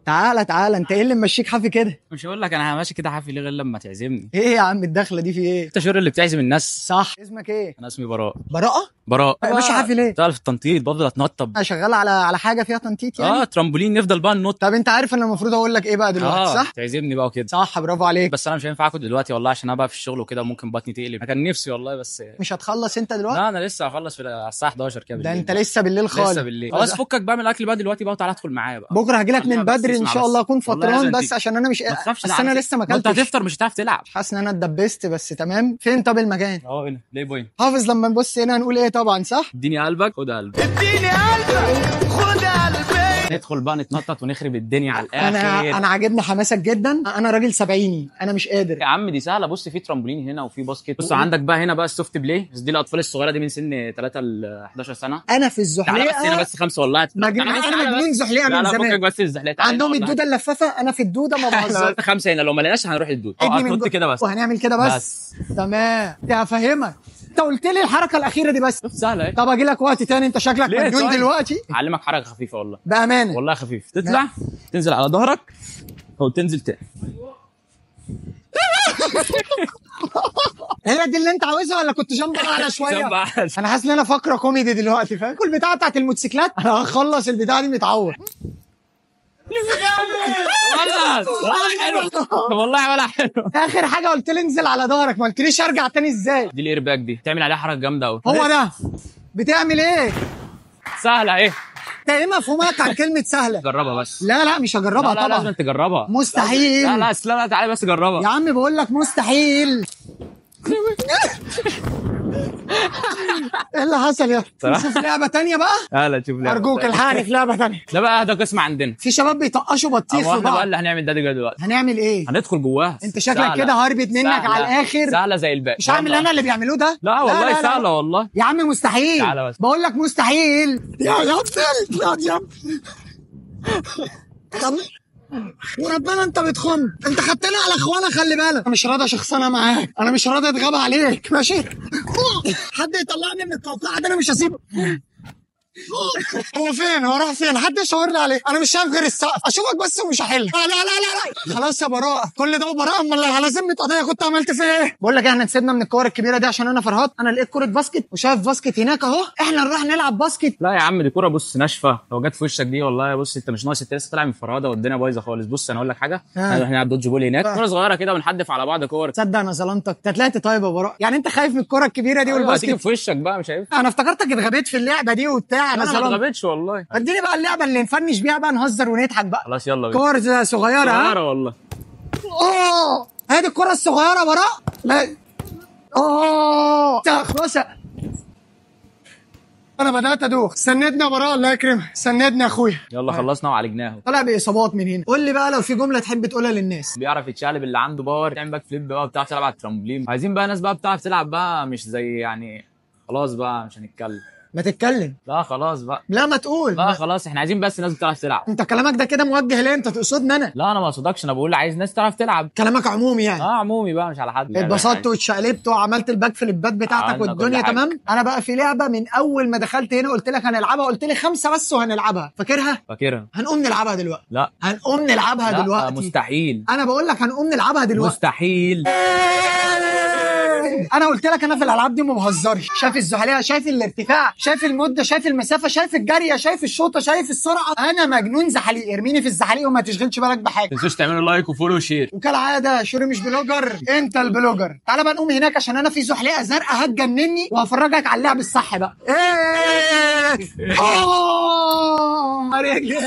تعالى تعالى، انت ايه اللي ممشيك حافي كده؟ مش هقول لك انا ماشي كده حافي ليه غير لما تعزمني. ايه يا عم الدخله دي في ايه؟ انت شهور اللي بتعزم الناس. صح. اسمك ايه؟ انا اسمي براء. براءه. براء ماشي حافي ليه؟ بشتغل في التنطيط، بفضل اتنطط. انا شغال على حاجه فيها تنطيط يعني. ترامبولين، نفضل بقى ننط. طب انت عارف انا المفروض اقول لك ايه بقى دلوقتي صح؟ تعزمني بقى وكده. صح، برافو عليك. بس انا مش هينفع اكل دلوقتي والله، عشان انا بقى في الشغل وكده ممكن بطني تقلب. انا كان نفسي والله بس. مش هتخلص انت دلوقتي؟ لا انا لسه هخلص على الساعه 11 كده بالليل. ده انت لسه بالليل خالص. لسه بالليل خلاص، فكك بقى من الاكل بقى دلوقتي بقى، وتعالى ادخل معايا بقى. بكره هاجي لك من بدري ان شاء الله، اكون فطران بس تيجي. عشان انا مش ما تخافش، بس انا لسه ما انت اكلتش. هتفطر مش هتعرف تلعب. حاسس ان انا اتدبست بس تمام. فين طب المكان؟ هنا ليه بوينت. حافظ لما نبص هنا هنقول ايه طبعا صح؟ اديني قلبك خد قلبي. اديني قلبك خد قلبي. ندخل بقى نتنطط ونخرب الدنيا على الاخر. انا عاجبني حماسك جدا. انا راجل سبعيني، انا مش قادر يا عم. دي سهله، بص في ترامبولين هنا وفي باسكت. بص عندك بقى هنا بقى السوفت بلاي، بس دي الاطفال الصغيره دي من سن 3 ل 11 سنه. انا في الزحليقه تعالى بس هنا بس 5 والله. انا مجنون زحليقه من زمان. فكك بس الزحليقه. عندهم الدوده اللفافه، انا في الدوده ما بهزرش. 5 هنا، لو ما لقيناش هنروح الدود. هتنط كده بس وهنعمل كده بس. تمام هفهمك. انت قلت لي الحركه الاخيره دي بس. سهله اهي. طب اجي لك وقت تاني، انت شكلك مجنون دلوقتي. اعلمك حركه خفيفه والله. بامانه والله خفيف. تطلع تنزل على ظهرك او تنزل تاني. هي دي اللي انت عاوزها ولا كنت جنب اعلى شويه؟ جنب أعلى. انا حاسس ان انا فقره كوميدي دلوقتي فاهم. كل البتاعه بتاعت الموتوسيكلات انا هخلص البتاعه دي متعور. والله ولا حلو. اخر حاجه قلت لي انزل على ظهرك، ما قلتليش ارجع تاني ازاي. دي الايرباك دي تعمل عليها حركه جامده قوي. هو ده بتعمل ايه؟ سهله ايه؟ انت ايه مفهومك عن كلمه سهله؟ جربها بس. لا مش هجربها طبعا. لازم تجربها. مستحيل. لا تعالى بس جربها يا عم بقول لك مستحيل. ايه اللي حصل يا نشوف لعبه تانية بقى؟ لا تشوف لعبه. ارجوك الحقني في لعبه تانية. ده بقى ده قسم عندنا. في شباب بيطقشوا بطيخ في احنا بقى بعض. اللي هنعمل ده دلوقتي. هنعمل ايه؟ هندخل جواها. انت شكلك كده هربت منك على الاخر. سهله زي الباقي. مش هعمل انا اللي بيعملوه ده. لا والله سهله والله. يا عم مستحيل. تعالى بس. بقول لك مستحيل. يا طب وربنا انت بتخم. انت خدتني على اخوانا، خلي بالك. انا مش راضي شخصنه معاك، انا مش راضي اتغاب عليك ماشي. حد يطلعني من القوقعه دي، انا مش هسيبه. هو فين؟ هو راح فين؟ حد يشاور لي عليه. انا مش شايف غير السقف، اشوفك بس ومش هحل. لا خلاص يا براء، كل ده وبراء. امال على ذمه قضيه كنت عملت فيها ايه؟ بقول لك احنا نسيبنا من الكور الكبيره دي عشان انا فرهات. انا لقيت كوره باسكت وشايف باسكت هناك اهو، احنا نروح نلعب باسكت. لا يا عم دي كوره بص ناشفه، لو جت في وشك دي والله بص انت مش ناقص، انت لسه طالع من فرهده والدنيا بايظه خالص. بص انا اقول لك حاجه، احنا هنلعب دوج بول هناك، كوره صغيره كده ونحدف على بعض كور. تصدق انا ظلمتك، انت طلعت طيب يا براء. يعني انت خايف من الكوره الكبيره دي والباسكت هتيجي في وشك بقى مش هينفع. انا افتكرتك اتغبيت في اللعبه دي وبتاع. انا ما اتغبيتش والله. اديني بقى اللعبه اللي نفنش بيها بقى، نهزر ونضحك بقى. خلاص يلا بينا. كور صغيره والله. هذه الكره الصغيره براء. لا خلاص انا بدات ادوخ. سندنا يا براء الله يكرمك، سندنا يا اخويا. يلا خلصنا وعالجناه. طلع باصابات من هنا. قول لي بقى لو في جمله تحب تقولها للناس. بيعرف يتشقلب، اللي عنده باور تعمل باك فليب بقى، بتعرف تلعب على الترامبولين. عايزين بقى ناس بقى بتعرف تلعب بقى، مش زي يعني خلاص بقى مش هنتكلم. ما تتكلم. لا خلاص بقى. لا ما تقول. لا خلاص احنا عايزين بس ناس بتعرف تلعب. انت كلامك ده كده موجه ليه؟ انت تقصدني انا؟ لا انا ما اقصدكش، انا بقول عايز ناس تعرف تلعب. كلامك عمومي يعني. عمومي بقى مش على حد. اتبسطت واتشقلبت وعملت الباك فليبات بتاعتك والدنيا تمام. انا بقى في لعبه من اول ما دخلت هنا قلت لك هنلعبها، قلت لي 5 بس وهنلعبها. فاكرها؟ هنقوم نلعبها دلوقتي. لا هنقوم نلعبها دلوقتي. مستحيل. انا بقول لك هنقوم نلعبها دلوقتي. مستحيل. انا قلت لك انا في الالعاب دي ما بهزرش. شايف الزحليقه، شايف الارتفاع، شايف المده، شايف المسافه، شايف الجريه، شايف الشوطه، شايف السرعه. انا مجنون زحليق. ارميني في الزحليق وما تشغلش بالك بحاجه. ما تنسوش تعملوا لايك وفولو وشير. وكالعاده شوري مش بلوجر، انت البلوجر. تعالى بقى نقوم هناك عشان انا في زحليقه زرقاء هتجنني وهفرجك على اللعب الصح بقى. رجلي